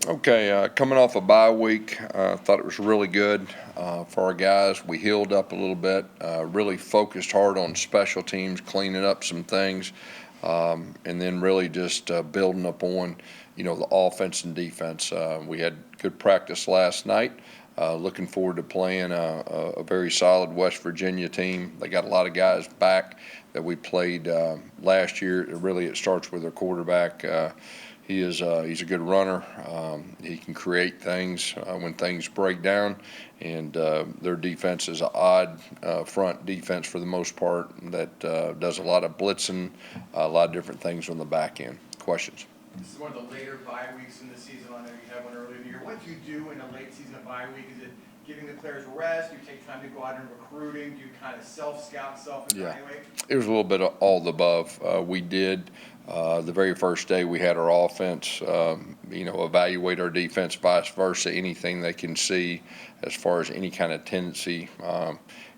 Okay, coming off a bye week, thought it was really good for our guys. We healed up a little bit, really focused hard on special teams, cleaning up some things, and then really just building up on, the offense and defense. We had good practice last night. Looking forward to playing a very solid West Virginia team. They got a lot of guys back that we played last year. It starts with their quarterback. He's a good runner. He can create things when things break down, and their defense is an odd front defense for the most part that does a lot of blitzing, a lot of different things on the back end. Questions? This is one of the later bye weeks in the season. I know you had one earlier in the year. What do you do in a late season bye week? Is it giving the players rest? Do you take time to go out and recruiting? Do you kind of self-scout, self-evaluate? Yeah, it was a little bit of all the above. We did. The very first day we had our offense, evaluate our defense, vice versa, anything they can see as far as any kind of tendency,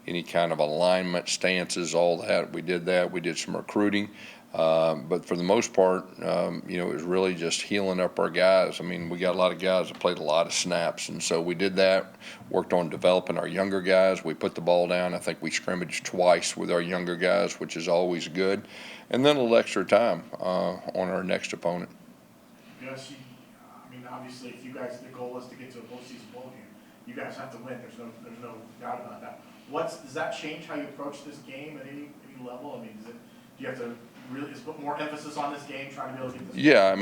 any kind of alignment, stances, all that. We did that. We did some recruiting. But for the most part, it was really just healing up our guys. I mean, we got a lot of guys that played a lot of snaps, and so we did that, worked on developing our younger guys. We put the ball down. I think we scrimmaged twice with our younger guys, which is always good. And then a little extra time on our next opponent. Gus, obviously, if you guys, the goal is to get to a postseason bowl game, you guys have to win. There's no doubt about that. Does that change how you approach this game at any level? Do you have to really put more emphasis on this game, trying to be able to get this? Yeah,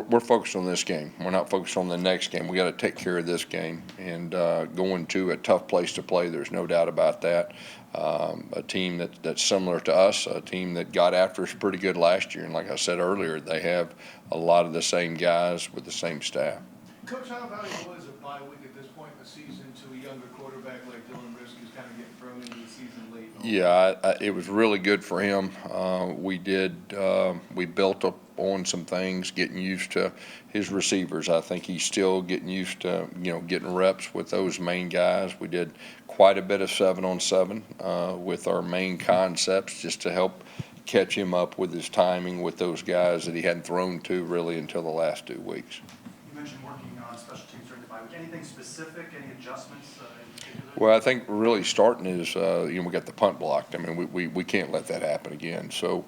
we're focused on this game. We're not focused on the next game. We got to take care of this game and going to a tough place to play. There's no doubt about that. A team that's similar to us, a team that got after us pretty good last year, and like I said earlier, they have a lot of the same guys with the same staff. Coach, how valuable is a bye week at this point in the season to a younger quarterback like Dylan Risk, who's kind of getting thrown into the season late? Yeah, it was really good for him. We built up on some things, getting used to his receivers. I think he's still getting used to, getting reps with those main guys. We did quite a bit of 7-on-7 with our main concepts just to help catch him up with his timing with those guys that he hadn't thrown to really until the last 2 weeks. You mentioned working on special teams during the bye week. Anything specific, any adjustments? Well, I think really starting is, we got the punt blocked. We can't let that happen again. So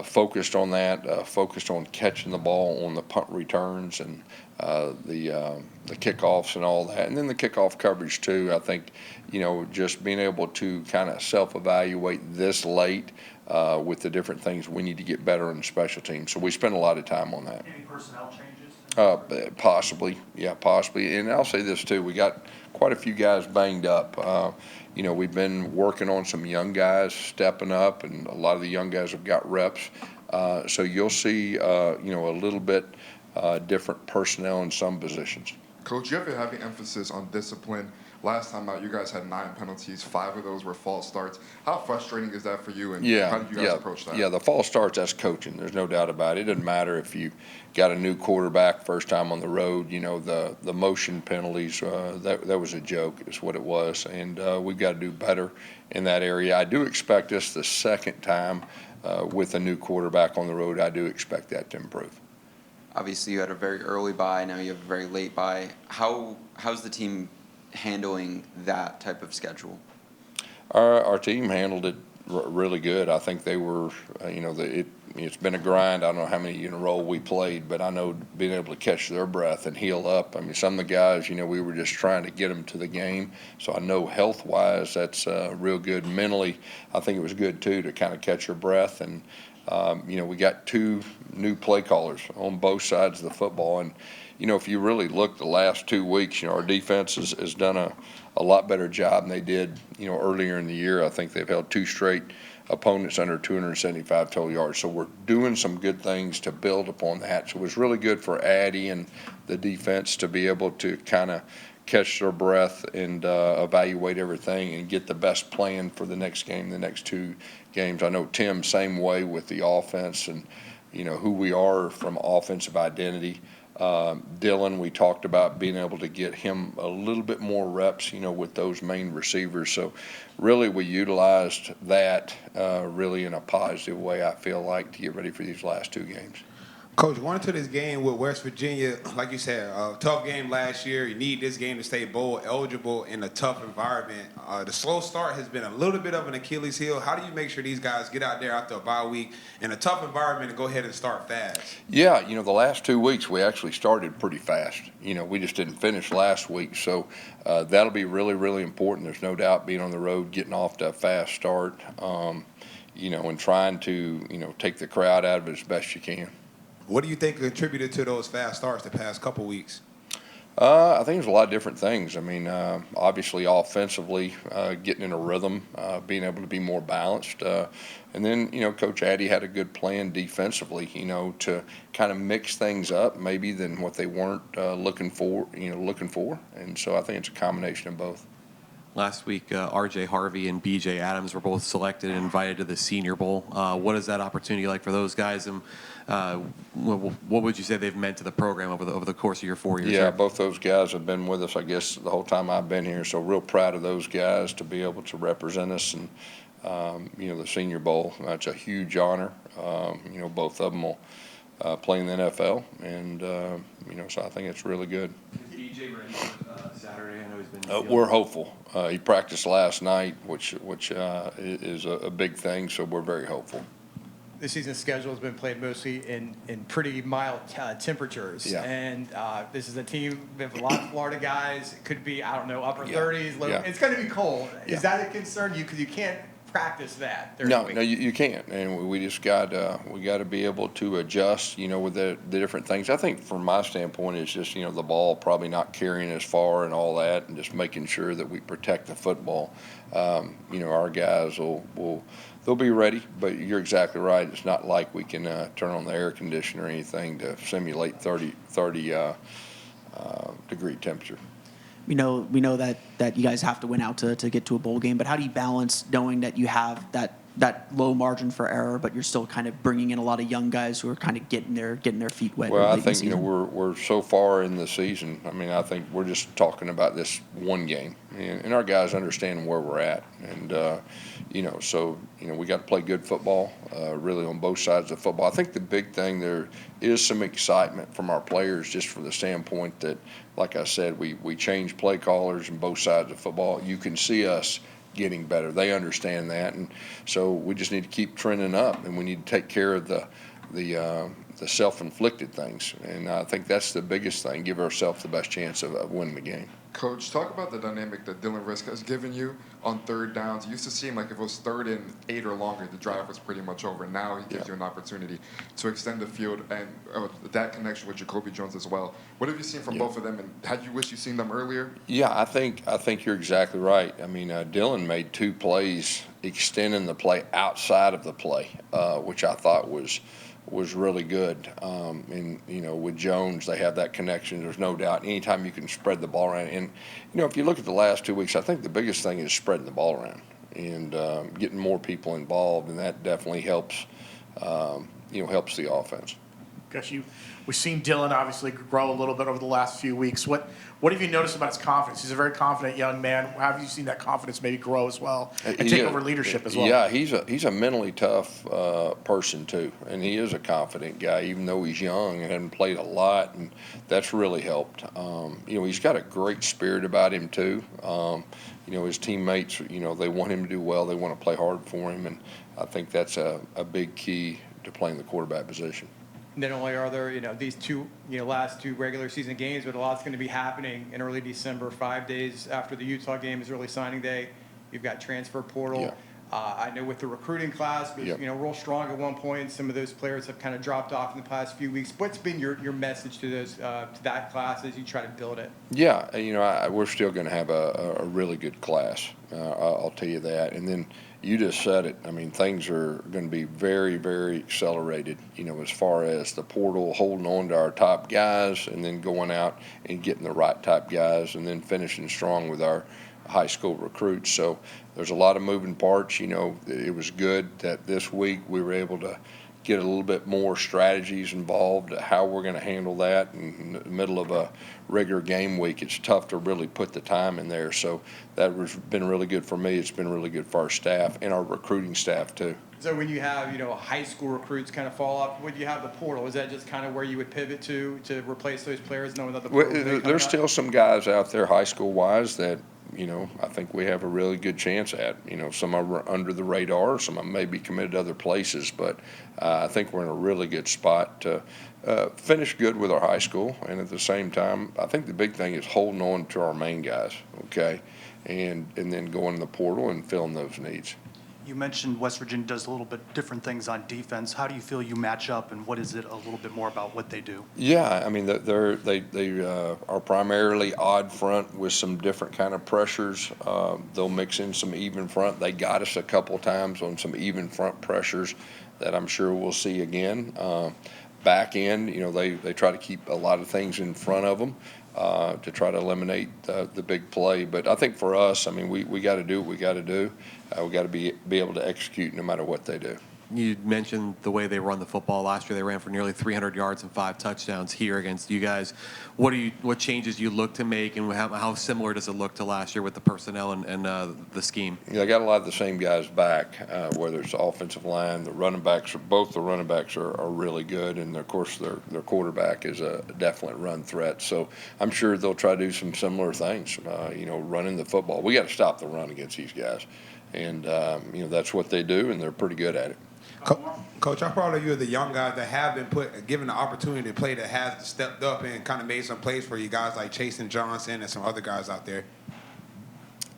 focused on that, focused on catching the ball on the punt returns and the kickoffs and all that. And then the kickoff coverage too. I think, just being able to kind of self-evaluate this late with the different things we need to get better on the special teams. So we spend a lot of time on that. Any personnel changes? Possibly. Yeah, possibly. And I'll say this too. We got quite a few guys banged up. We've been working on some young guys stepping up, and a lot of the young guys have got reps. So you'll see, a little bit different personnel in some positions. Coach, you have a heavy emphasis on discipline. Last time out, you guys had 9 penalties. 5 of those were false starts. How frustrating is that for you, and how did you guys approach that? Yeah, the false starts, that's coaching. There's no doubt about it. It doesn't matter if you got a new quarterback first time on the road. The motion penalties, that was a joke is what it was, and we've got to do better in that area. I do expect us the second time with a new quarterback on the road, I do expect that to improve. Obviously, you had a very early bye. Now you have a very late bye. How's the team handling that type of schedule? Our team handled it really good. I think they were, it's been a grind. I don't know how many in a row we played, but I know being able to catch their breath and heal up. Some of the guys, we were just trying to get them to the game. So I know health-wise that's real good. Mentally, I think it was good too to kind of catch your breath. And we got 2 new play callers on both sides of the football. And if you really look the last 2 weeks, our defense has done a lot better job than they did, earlier in the year. I think they've held 2 straight opponents under 275 total yards. So we're doing some good things to build upon that. So it was really good for Addy and the defense to be able to kind of catch their breath and evaluate everything and get the best plan for the next game, the next 2 games. I know Tim, same way with the offense and, who we are from offensive identity. Dylan, we talked about being able to get him a little bit more reps, with those main receivers. So really we utilized that really in a positive way, I feel like, to get ready for these last 2 games. Coach, going into this game with West Virginia, like you said, a tough game last year. You need this game to stay bowl eligible in a tough environment. The slow start has been a little bit of an Achilles heel. How do you make sure these guys get out there after a bye week in a tough environment and go ahead and start fast? Yeah, the last 2 weeks we actually started pretty fast. We just didn't finish last week. So that'll be really, really important. There's no doubt being on the road, getting off to a fast start, and trying to, take the crowd out of it as best you can. What do you think contributed to those fast starts the past couple weeks? I think there's a lot of different things. Obviously offensively, getting in a rhythm, being able to be more balanced. And then, Coach Addy had a good plan defensively, to kind of mix things up maybe than what they weren't looking for. And so I think it's a combination of both. Last week, R.J. Harvey and B.J. Adams were both selected and invited to the Senior Bowl. What is that opportunity like for those guys, and what would you say they've meant to the program over the course of your 4 years? Yeah, both those guys have been with us, I guess, the whole time I've been here. So real proud of those guys to be able to represent us, and the Senior Bowl. That's a huge honor. Both of them will play in the NFL, and so I think it's really good. DJ ready for Saturday? I know he's been. We're hopeful. He practiced last night, which is a big thing. So we're very hopeful. The season schedule has been played mostly in pretty mild temperatures. Yeah. And this is a team with a lot of Florida guys. It could be, upper 30s. Yeah. It's going to be cold. Yeah. Is that a concern? Because you can't practice that during No, the week. no, you can't, and we just got to be able to adjust, with the different things. I think from my standpoint, it's just the ball probably not carrying as far and all that, and just making sure that we protect the football. Our guys they'll be ready, but you're exactly right. It's not like we can turn on the air conditioner or anything to simulate 30 degree temperature. We know that you guys have to win out to get to a bowl game, but how do you balance knowing that you have that low margin for error, but you're still kind of bringing in a lot of young guys who are kind of getting their feet wet? Well, I think we're so far in the season. I think we're just talking about this one game, and our guys understand where we're at, and we got to play good football, really on both sides of football. I think the big thing there is some excitement from our players, just from the standpoint that, like I said, we change play callers on both sides of football. You can see us getting better. They understand that, and so we just need to keep trending up, and we need to take care of the self-inflicted things. And I think that's the biggest thing. Give ourselves the best chance of winning the game. Coach, talk about the dynamic that Dylan Risk has given you on third downs. It used to seem like if it was 3rd and 8 or longer, the drive was pretty much over. Now he gives you an opportunity to extend the field, and that connection with Jacoby Jones as well. What have you seen from both of them, and had you wished you'd seen them earlier? Yeah, I think you're exactly right. Dylan made 2 plays extending the play outside of the play, which I thought was really good. With Jones, they have that connection. There's no doubt. Anytime you can spread the ball around, and if you look at the last 2 weeks, I think the biggest thing is spreading the ball around and getting more people involved, and that definitely helps. Helps the offense. Gus, we've seen Dylan obviously grow a little bit over the last few weeks. What have you noticed about his confidence? He's a very confident young man. How have you seen that confidence maybe grow as well and take over leadership as well? Yeah, he's a mentally tough person too, and he is a confident guy, even though he's young and hasn't played a lot, and that's really helped. He's got a great spirit about him too. His teammates, they want him to do well. They want to play hard for him, and I think that's a big key to playing the quarterback position. Not only are there, these last 2 regular season games, but a lot's going to be happening in early December. 5 days after the Utah game is early signing day. You've got transfer portal. Yeah. I know with the recruiting class was, Yep. Real strong at one point. Some of those players have kind of dropped off in the past few weeks. What's been your message to those to that class as you try to build it? Yeah, we're still going to have a really good class. I'll tell you that. And then you just said it. Things are going to be very, very accelerated, as far as the portal, holding on to our top guys and then going out and getting the right type guys and then finishing strong with our high school recruits. So there's a lot of moving parts. It was good that this week we were able to get a little bit more strategies involved, how we're going to handle that in the middle of a regular game week. It's tough to really put the time in there. So that has been really good for me. It's been really good for our staff and our recruiting staff too. So when you have, high school recruits kind of fall off, when you have the portal, is that just kind of where you would pivot to replace those players, knowing that the portal may come There's up? still some guys out there high school wise that, I think we have a really good chance at. Some are under the radar, some of them may be committed to other places, but I think we're in a really good spot to finish good with our high school. And at the same time, I think the big thing is holding on to our main guys, okay, and then going in the portal and filling those needs. You mentioned West Virginia does a little bit different things on defense. How do you feel you match up, and what is it a little bit more about what they do? Yeah, I mean they are primarily odd front with some different kind of pressures. They'll mix in some even front. They got us a couple times on some even front pressures that I'm sure we'll see again. Back end, they try to keep a lot of things in front of them to try to eliminate the big play. But I think for us, I mean, we got to do what we got to do. We got to be able to execute no matter what they do. You mentioned the way they run the football last year. They ran for nearly 300 yards and 5 touchdowns here against you guys. What changes you look to make, and how similar does it look to last year with the personnel and the scheme? They got a lot of the same guys back, whether it's the offensive line, the running backs. Both the running backs are really good, and of course their quarterback is a definite run threat. So I'm sure they'll try to do some similar things. Running the football. We got to stop the run against these guys, and that's what they do, and they're pretty good at it. Coach, I'm proud of you, the young guys that have been given the opportunity to play, that has stepped up and kind of made some plays for you guys like Chase and Johnson and some other guys out there.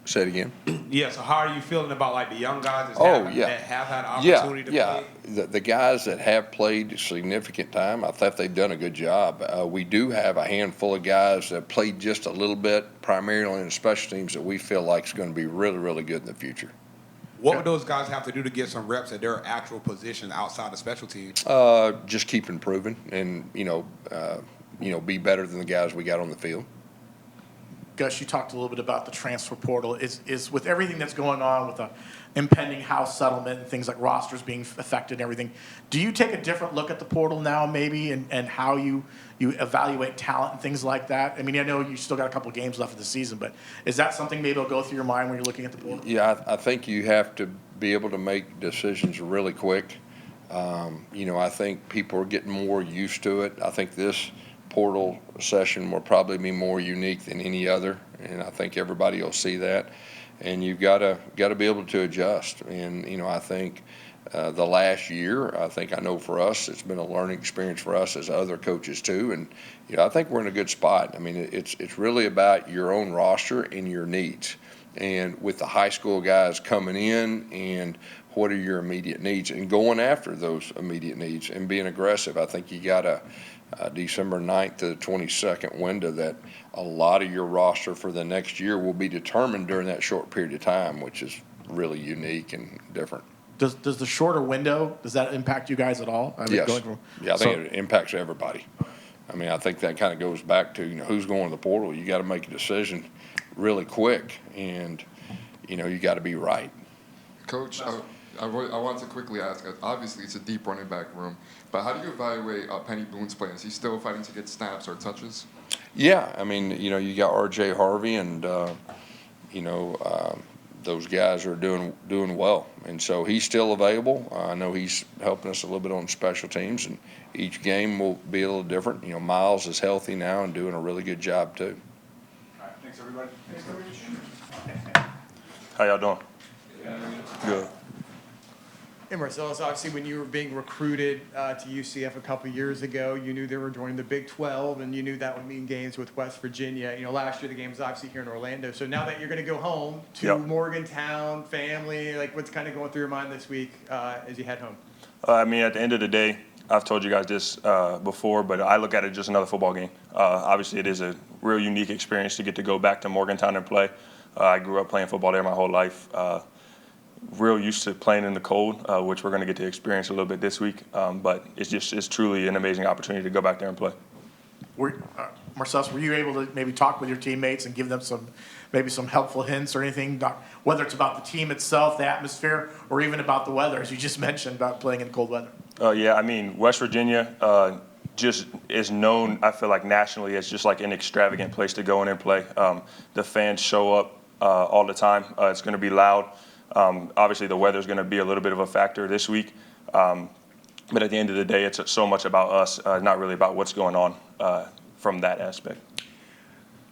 Say it again. Yeah, so how are you feeling about like the young guys that have had opportunity to play? The guys that have played significant time, I thought they've done a good job. We do have a handful of guys that played just a little bit, primarily in the special teams, that we feel like is going to be really, really good in the future. What would those guys have to do to get some reps at their actual position outside of special teams? Just keep improving and, be better than the guys we got on the field. Gus, you talked a little bit about the transfer portal. Is with everything that's going on with the impending house settlement and things like rosters being affected and everything, do you take a different look at the portal now maybe and how you evaluate talent and things like that? I mean, I know you still got a couple of games left of the season, but is that something maybe will go through your mind when you're looking at the portal? Yeah, I think you have to be able to make decisions really quick. I think people are getting more used to it. I think this portal session will probably be more unique than any other, and I think everybody will see that. And you've got to be able to adjust. And I think the last year, I know for us, it's been a learning experience for us as other coaches too. And I think we're in a good spot. I mean, it's really about your own roster and your needs. And with the high school guys coming in, and what are your immediate needs, and going after those immediate needs and being aggressive. I think you got a December 9th to the 22nd window that a lot of your roster for the next year will be determined during that short period of time, which is really unique and different. Does the shorter window, does that impact you guys at all? Yes. I think it impacts everybody. I mean, I think that kind of goes back to, who's going to the portal. You got to make a decision really quick, and, you got to be right. Coach, I want to quickly ask, obviously it's a deep running back room, but how do you evaluate Penny Boone's play? Is he still fighting to get snaps or touches? Yeah, I mean, you got R.J. Harvey, and, those guys are doing well. And so he's still available. I know he's helping us a little bit on special teams, and each game will be a little different. Miles is healthy now and doing a really good job too. All right, thanks, everybody. How y'all doing? Good. Hey, Marcellus, obviously when you were being recruited to UCF a couple years ago, you knew they were joining the Big 12, and you knew that would mean games with West Virginia. Last year the game was obviously here in Orlando. So now that you're going to go home to Morgantown, family, like what's kind of going through your mind this week as you head home? I mean, at the end of the day, I've told you guys this before, but I look at it just another football game. Obviously, it is a real unique experience to get to go back to Morgantown and play. I grew up playing football there my whole life. Real used to playing in the cold, which we're going to get to experience a little bit this week. But it's truly an amazing opportunity to go back there and play. Marcellus, were you able to maybe talk with your teammates and give them some helpful hints or anything, whether it's about the team itself, the atmosphere, or even about the weather, as you just mentioned about playing in cold weather? Yeah, I mean, West Virginia just is known, I feel like nationally, as just like an extravagant place to go in and play. The fans show up all the time. It's going to be loud. Obviously, the weather's going to be a little bit of a factor this week. But at the end of the day, it's so much about us, not really about what's going on from that aspect.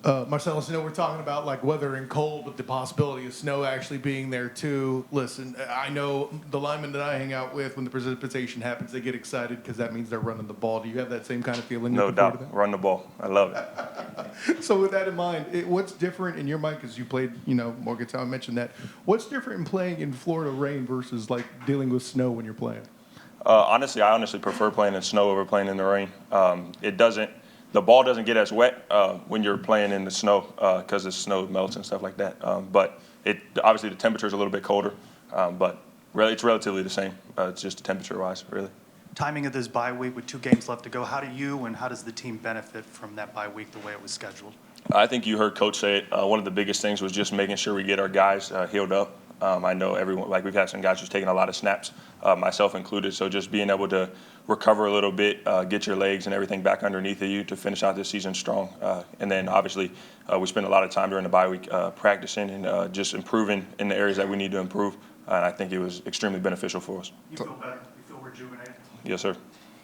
Marcellus, we're talking about like weather and cold, but the possibility of snow actually being there too. Listen, I know the linemen that I hang out with, when the precipitation happens, they get excited because that means they're running the ball. Do you have that same kind of feeling? No doubt. Run the ball. I love it. So with that in mind, what's different in your mind, because you played, Morgantown, I mentioned that. What's different in playing in Florida rain versus like dealing with snow when you're playing? Honestly, I prefer playing in snow over playing in the rain. The ball doesn't get as wet when you're playing in the snow because the snow melts and stuff like that. But obviously the temperature is a little bit colder, but really it's relatively the same. It's just temperature-wise, really. Timing of this bye week with 2 games left to go, how do you and how does the team benefit from that bye week the way it was scheduled? I think you heard Coach say it. One of the biggest things was just making sure we get our guys healed up. I know everyone, like we've had some guys who's taking a lot of snaps, myself included. So just being able to recover a little bit, get your legs and everything back underneath of you to finish out this season strong. And then obviously we spend a lot of time during the bye week practicing and just improving in the areas that we need to improve. And I think it was extremely beneficial for us. You feel better? You feel rejuvenated? Yes, sir.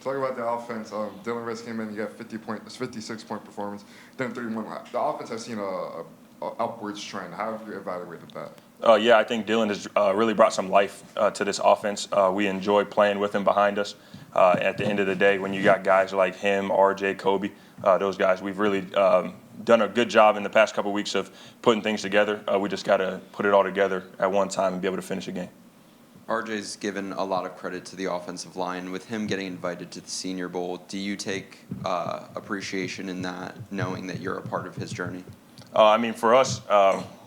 Talk about the offense. Dylan Risk came in, you got 56-point performance, then 31. The offense has seen a upwards trend. How have you evaluated that? Yeah, I think Dylan has really brought some life to this offense. We enjoy playing with him behind us. At the end of the day, when you got guys like him, RJ, Kobe, those guys, we've really done a good job in the past couple of weeks of putting things together. We just got to put it all together at one time and be able to finish a game. RJ's given a lot of credit to the offensive line. With him getting invited to the Senior Bowl, do you take appreciation in that, knowing that you're a part of his journey? For us,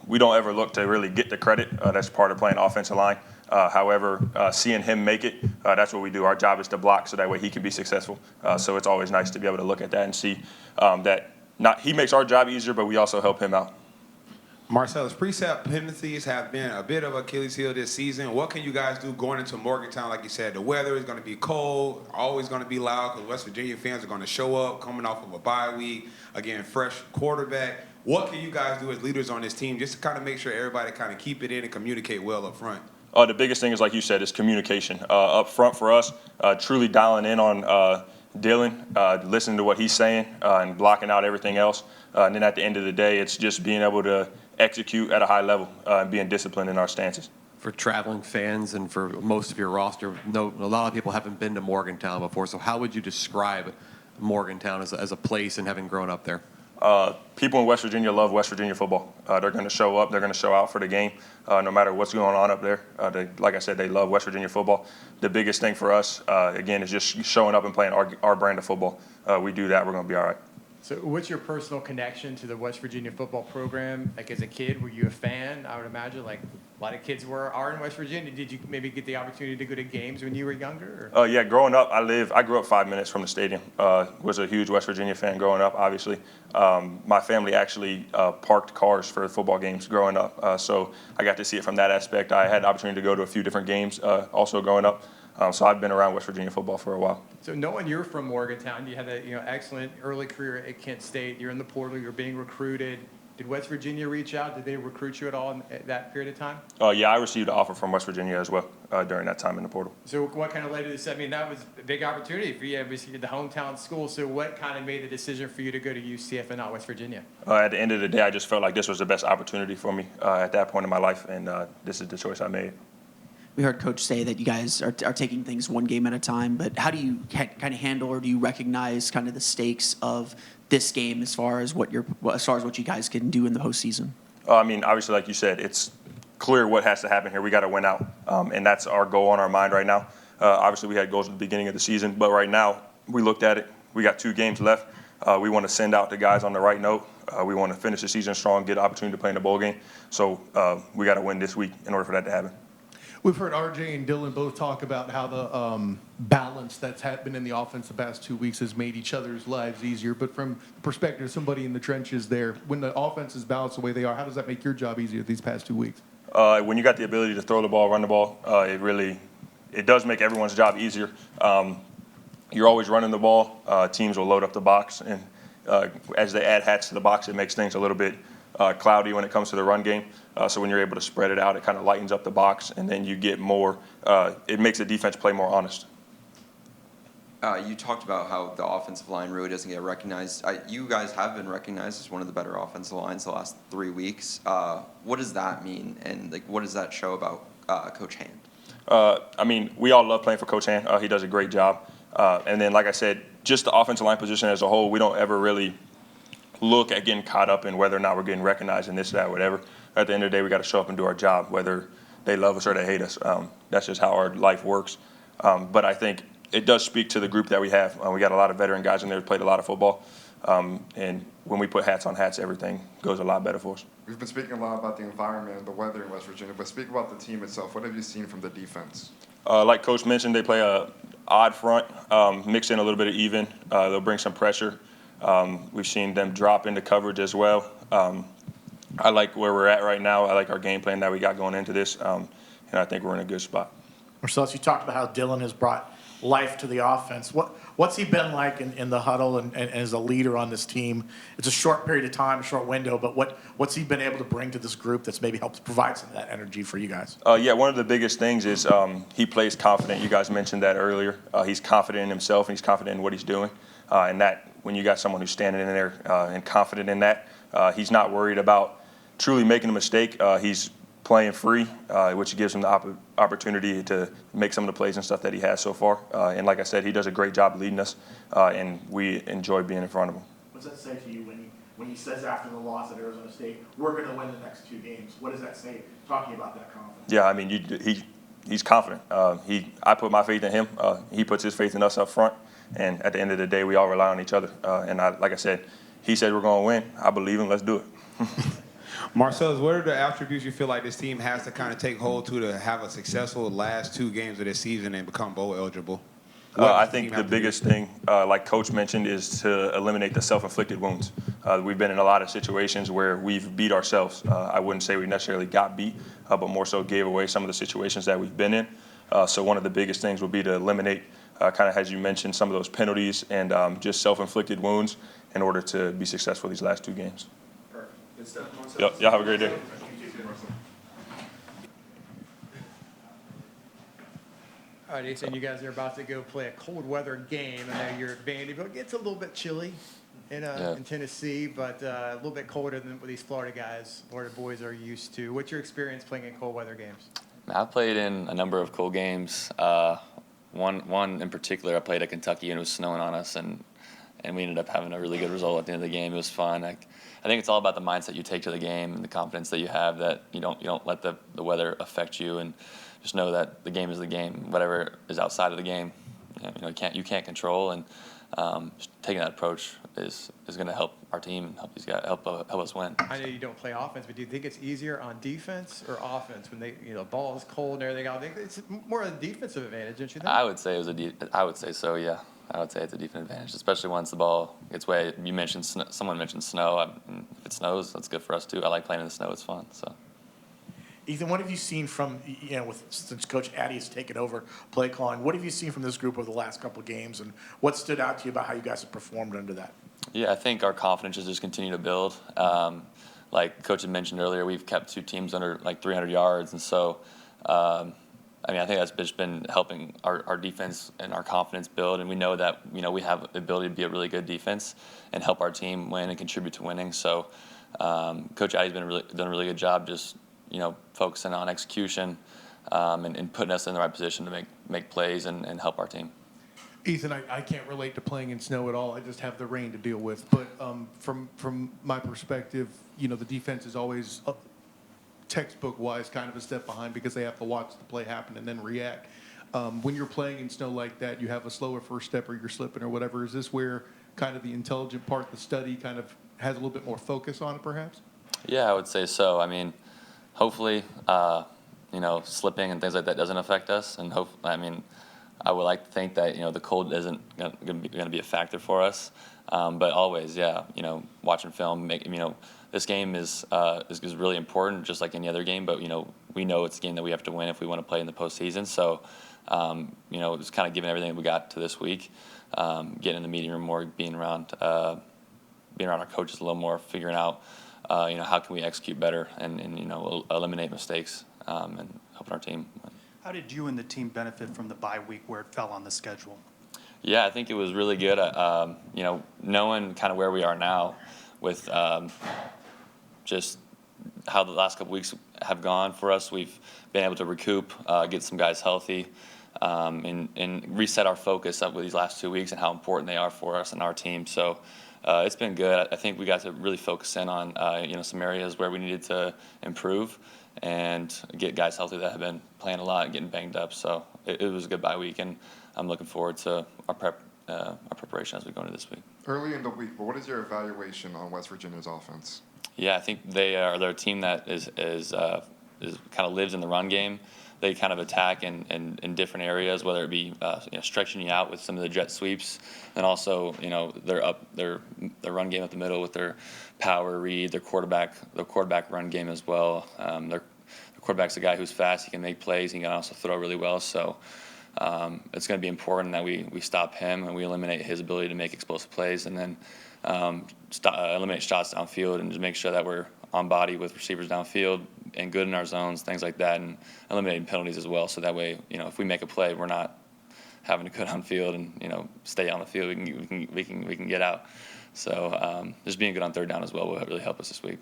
we don't ever look to really get the credit. That's part of playing offensive line. However, seeing him make it, that's what we do. Our job is to block so that way he can be successful. So it's always nice to be able to look at that and see that he makes our job easier, but we also help him out. Marcellus, precept penalties have been a bit of Achilles heel this season. What can you guys do going into Morgantown? Like you said, the weather is going to be cold, always going to be loud because West Virginia fans are going to show up coming off of a bye week. Again, fresh quarterback. What can you guys do as leaders on this team just to kind of make sure everybody kind of keep it in and communicate well up front? The biggest thing is, like you said, is communication. Up front for us, truly dialing in on Dylan, listening to what he's saying and blocking out everything else. And then at the end of the day, it's just being able to execute at a high level and being disciplined in our stances. For traveling fans and for most of your roster, a lot of people haven't been to Morgantown before, so how would you describe Morgantown as a place and having grown up there? People in West Virginia love West Virginia football. They're going to show up. They're going to show out for the game, no matter what's going on up there. Like I said, they love West Virginia football. The biggest thing for us, again, is just showing up and playing our brand of football. We do that, we're going to be all right. So what's your personal connection to the West Virginia football program? Like as a kid, were you a fan? I would imagine like a lot of kids are in West Virginia. Did you maybe get the opportunity to go to games when you were younger? Yeah, growing up, I grew up 5 minutes from the stadium. Was a huge West Virginia fan growing up, obviously. My family actually parked cars for football games growing up. So I got to see it from that aspect. I had the opportunity to go to a few different games also growing up. So I've been around West Virginia football for a while. So knowing you're from Morgantown, you had that excellent early career at Kent State. You're in the portal. You're being recruited. Did West Virginia reach out? Did they recruit you at all in that period of time? Yeah, I received an offer from West Virginia as well during that time in the portal. So what kind of led to this? I mean, that was a big opportunity for you, obviously, the hometown school. So what kind of made the decision for you to go to UCF and not West Virginia? At the end of the day, I just felt like this was the best opportunity for me at that point in my life, and this is the choice I made. We heard Coach say that you guys are taking things one game at a time, but how do you kind of handle or do you recognize kind of the stakes of this game as far as what you guys can do in the postseason? Obviously, like you said, it's clear what has to happen here. We got to win out, and that's our goal on our mind right now. Obviously, we had goals at the beginning of the season, but right now we looked at it. We got 2 games left. We want to send out the guys on the right note. We want to finish the season strong, get an opportunity to play in the bowl game. So we got to win this week in order for that to happen. We've heard RJ and Dylan both talk about how the balance that's happened in the offense the past 2 weeks has made each other's lives easier. But from the perspective of somebody in the trenches there, when the offense is balanced the way they are, how does that make your job easier these past 2 weeks? When you got the ability to throw the ball, run the ball, it really it does make everyone's job easier. You're always running the ball. Teams will load up the box, and as they add hats to the box, it makes things a little bit cloudy when it comes to the run game. So when you're able to spread it out, it kind of lightens up the box, and then you get more. It makes the defense play more honest. You talked about how the offensive line really doesn't get recognized. You guys have been recognized as one of the better offensive lines the last 3 weeks. What does that mean, and like, what does that show about Coach Hand? I mean, we all love playing for Coach Hand. He does a great job. And then, like I said, just the offensive line position as a whole, we don't ever really look at getting caught up in whether or not we're getting recognized in this, that, whatever. At the end of the day, we got to show up and do our job, whether they love us or they hate us. That's just how our life works. But I think it does speak to the group that we have. We got a lot of veteran guys in there who played a lot of football. And when we put hats on hats, everything goes a lot better for us. We've been speaking a lot about the environment and the weather in West Virginia, but speak about the team itself. What have you seen from the defense? Like Coach mentioned, they play a odd front, mix in a little bit of even. They'll bring some pressure. We've seen them drop into coverage as well. I like where we're at right now. I like our game plan that we got going into this, and I think we're in a good spot. Marcellus, you talked about how Dylan has brought life to the offense. What's he been like in the huddle and as a leader on this team? It's a short period of time, a short window, but what's he been able to bring to this group that's maybe helped provide some of that energy for you guys? Yeah, one of the biggest things is he plays confident. You guys mentioned that earlier. He's confident in himself and he's confident in what he's doing. And that when you got someone who's standing in there and confident in that, he's not worried about truly making a mistake. He's playing free, which gives him the opportunity to make some of the plays and stuff that he has so far. And like I said, he does a great job leading us, and we enjoy being in front of him. What does that say to you when he says after the loss at Arizona State, we're going to win the next 2 games? What does that say, talking about that confidence? Yeah, I mean, he's confident. I put my faith in him. He puts his faith in us up front. And at the end of the day, we all rely on each other. And like I said, he said we're going to win. I believe him. Let's do it. Marcellus, what are the attributes you feel like this team has to kind of take hold to have a successful last 2 games of this season and become bowl eligible? I think the biggest thing, like Coach mentioned, is to eliminate the self-inflicted wounds. We've been in a lot of situations where we've beat ourselves. I wouldn't say we necessarily got beat, but more so gave away some of the situations that we've been in. So one of the biggest things would be to eliminate, kind of as you mentioned, some of those penalties and just self-inflicted wounds in order to be successful these last 2 games. Yep. Y'all have a great day. All right, Ethan, you guys are about to go play a cold weather game. I know you're at Vanderbilt. It gets a little bit chilly in Tennessee, but a little bit colder than what these Florida guys, Florida boys are used to. What's your experience playing in cold weather games? I've played in a number of cold games. One in particular, I played at Kentucky and it was snowing on us, and we ended up having a really good result at the end of the game. It was fun. I think it's all about the mindset you take to the game and the confidence that you have, that you don't let the weather affect you, and just know that the game is the game. Whatever is outside of the game, you can't control, and just taking that approach is going to help our team and help these guys help us win. I know you don't play offense, but do you think it's easier on defense or offense when the ball is cold and everything? I think it's more a defensive advantage, don't you think? I would say I would say so. Yeah. I would say it's a defensive advantage, especially once the ball gets away. You mentioned someone mentioned snow. If it snows, that's good for us too. I like playing in the snow. It's fun. So. Ethan, what have you seen from, since Coach Addy has taken over play calling, what have you seen from this group over the last couple of games, and what stood out to you about how you guys have performed under that? Yeah, I think our confidence has just continued to build. Like Coach had mentioned earlier, we've kept 2 teams under like 300 yards, and so I think that's just been helping our defense and our confidence build, and we know that we have the ability to be a really good defense and help our team win and contribute to winning. So Coach Addy's done a really good job just focusing on execution and putting us in the right position to make plays and help our team. Ethan, I can't relate to playing in snow at all. I just have the rain to deal with. But from my perspective, the defense is always textbook-wise kind of a step behind because they have to watch the play happen and then react. When you're playing in snow like that, you have a slower first step or you're slipping or whatever. Is this where kind of the intelligent part, the study, kind of has a little bit more focus on it perhaps? Yeah, I would say so. I mean, hopefully, slipping and things like that doesn't affect us. And I would like to think that, the cold isn't going to be a factor for us. But always, watching film, this game is really important, just like any other game. But we we know it's a game that we have to win if we want to play in the postseason. So, just kind of giving everything that we got to this week, getting in the meeting room more, being around our coaches a little more, figuring out, how can we execute better and eliminate mistakes, and helping our team win. How did you and the team benefit from the bye week where it fell on the schedule? Yeah, I think it was really good. Knowing kind of where we are now with just how the last couple weeks have gone for us, we've been able to recoup, get some guys healthy, and reset our focus up with these last 2 weeks and how important they are for us and our team. So it's been good. I think we got to really focus in on some areas where we needed to improve and get guys healthy that have been playing a lot and getting banged up. So it was a good bye week, and I'm looking forward to our preparation as we go into this week. Early in the week, but what is your evaluation on West Virginia's offense? Yeah, I think they're a team that is kind of lives in the run game. They kind of attack in different areas, whether it be stretching you out with some of the jet sweeps, and also their run game up the middle with their power read, their quarterback run game as well. Their quarterback's a guy who's fast. He can make plays. He can also throw really well. So it's going to be important that we stop him and we eliminate his ability to make explosive plays, and then eliminate shots downfield and just make sure that we're on body with receivers downfield and good in our zones, things like that, and eliminating penalties as well. So that way, if we make a play, we're not having to go downfield and stay on the field. We can get out. So just being good on third down as well will really help us this week.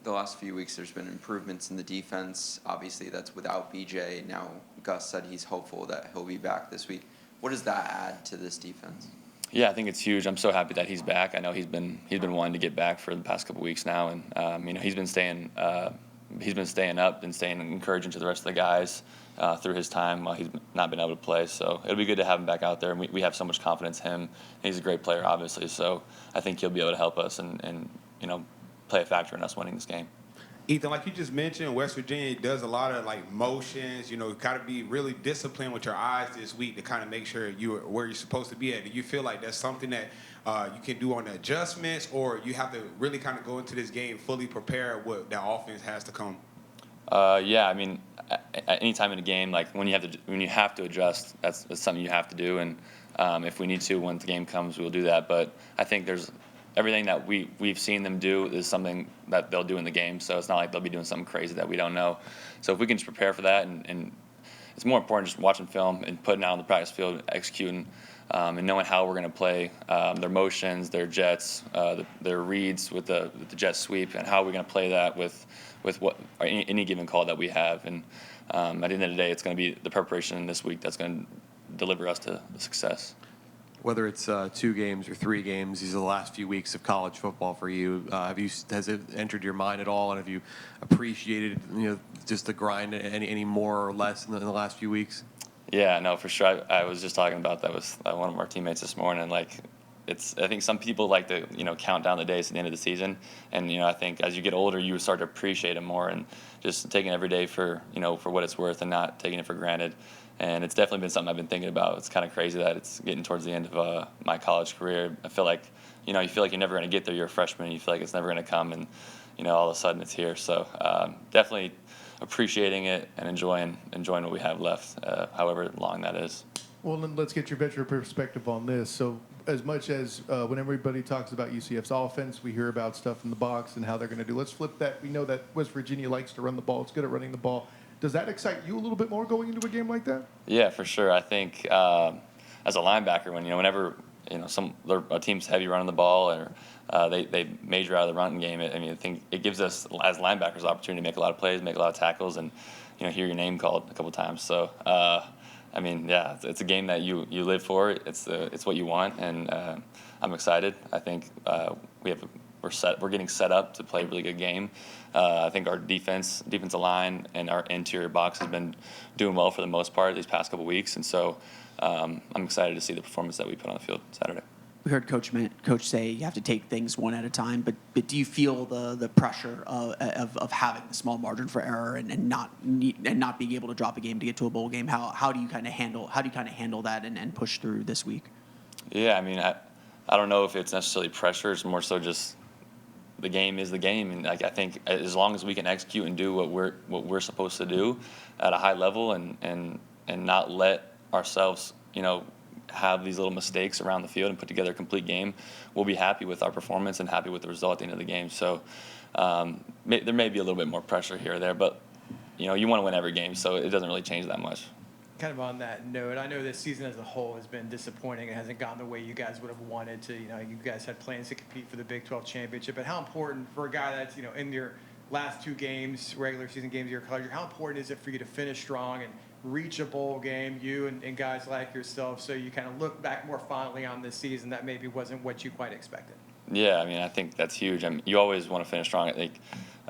The last few weeks, there's been improvements in the defense. Obviously, that's without BJ. Now, Gus said he's hopeful that he'll be back this week. What does that add to this defense? Yeah, I think it's huge. I'm so happy that he's back. I know he's been wanting to get back for the past couple weeks now, and he's been staying up and staying encouraging to the rest of the guys through his time while he's not been able to play. So it'll be good to have him back out there. And we have so much confidence in him. He's a great player, obviously. So I think he'll be able to help us and play a factor in us winning this game. Ethan, like you just mentioned, West Virginia does a lot of motions. Got to be really disciplined with your eyes this week to kind of make sure you're where you're supposed to be at. Do you feel like that's something that you can do on the adjustments, or you have to really kind of go into this game fully prepared what that offense has to come? Yeah, I mean, any time in a game, when you have to adjust, that's something you have to do. And if we need to, when the game comes, we'll do that. But I think there's everything that we've seen them do is something that they'll do in the game. So it's not like they'll be doing something crazy that we don't know. So if we can just prepare for that, and it's more important just watching film and putting out on the practice field, executing, and knowing how we're going to play their motions, their jets, their reads with the jet sweep, and how we're going to play that with what any given call that we have. And at the end of the day, it's going to be the preparation this week that's going to deliver us to the success. Whether it's 2 games or 3 games, these are the last few weeks of college football for you. Has it entered your mind at all, and have you appreciated just the grind any more or less in the last few weeks? Yeah, no, for sure. I was just talking about that with one of our teammates this morning. I think some people like to count down the days to the end of the season, and I think as you get older, you start to appreciate it more and just taking every day for what it's worth and not taking it for granted. And it's definitely been something I've been thinking about. It's kind of crazy that it's getting towards the end of my college career. I feel like, you feel like you're never going to get there. You're a freshman. You feel like it's never going to come, and all of a sudden it's here. So definitely appreciating it and enjoying what we have left, however long that is. Well, then let's get your veteran perspective on this. So as much as when everybody talks about UCF's offense, we hear about stuff in the box and how they're going to do. Let's flip that. We know that West Virginia likes to run the ball. It's good at running the ball. Does that excite you a little bit more going into a game like that? Yeah, for sure. I think as a linebacker, whenever a team's heavy running the ball or they major out of the running game, I think it gives us as linebackers the opportunity to make a lot of plays, make a lot of tackles, and hear your name called a couple times. So yeah, it's a game that you live for. It's what you want, and I'm excited. I think we're getting set up to play a really good game. I think our defensive line and our interior box has been doing well for the most part these past couple weeks, and so I'm excited to see the performance that we put on the field Saturday. We heard Coach say you have to take things one at a time, but do you feel the pressure of having a small margin for error and not being able to drop a game to get to a bowl game? How do you kind of handle that and push through this week? Yeah, I mean, I don't know if it's necessarily pressure. It's more so just the game is the game, and like I think as long as we can execute and do what we're supposed to do at a high level, and not let ourselves, have these little mistakes around the field and put together a complete game, we'll be happy with our performance and happy with the result at the end of the game. So there may be a little bit more pressure here or there, but you want to win every game, so it doesn't really change that much. Kind of on that note, I know this season as a whole has been disappointing. It hasn't gone the way you guys would have wanted to. You guys had plans to compete for the Big 12 championship, but how important for a guy that's, in your last 2 games, regular season games of your career, how important is it for you to finish strong and reach a bowl game, you and guys like yourself, so you kind of look back more fondly on this season that maybe wasn't what you quite expected? Yeah, I think that's huge. You always want to finish strong, I think,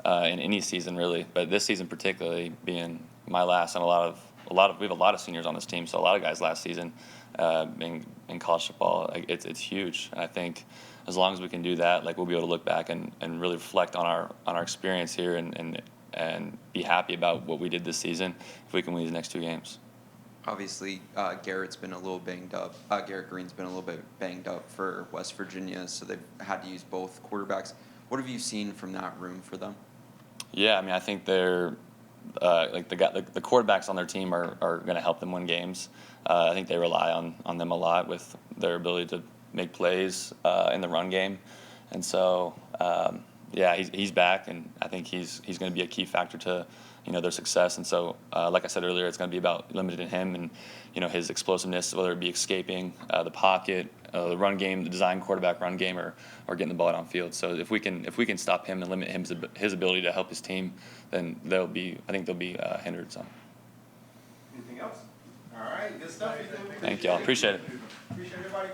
in any season really, but this season particularly being my last, and we have a lot of seniors on this team, so a lot of guys last season in college football, it's huge. And I think as long as we can do that, we'll be able to look back and really reflect on our experience here and be happy about what we did this season if we can win these next 2 games. Obviously, Garrett's been a little banged up. Garrett Green's been a little bit banged up for West Virginia, so they've had to use both quarterbacks. What have you seen from that room for them? Yeah, I think they're the quarterbacks on their team are going to help them win games. I think they rely on them a lot with their ability to make plays in the run game, and so yeah, he's back, and I think he's going to be a key factor to their success. And so, like I said earlier, it's going to be about limiting him and his explosiveness, whether it be escaping the pocket, the run game, the design quarterback run game, or getting the ball out on field. So if we can stop him and limit his ability to help his team, then I think they'll be hindered some. Anything else? All right, good stuff. Thank y'all. Appreciate it. Appreciate everybody.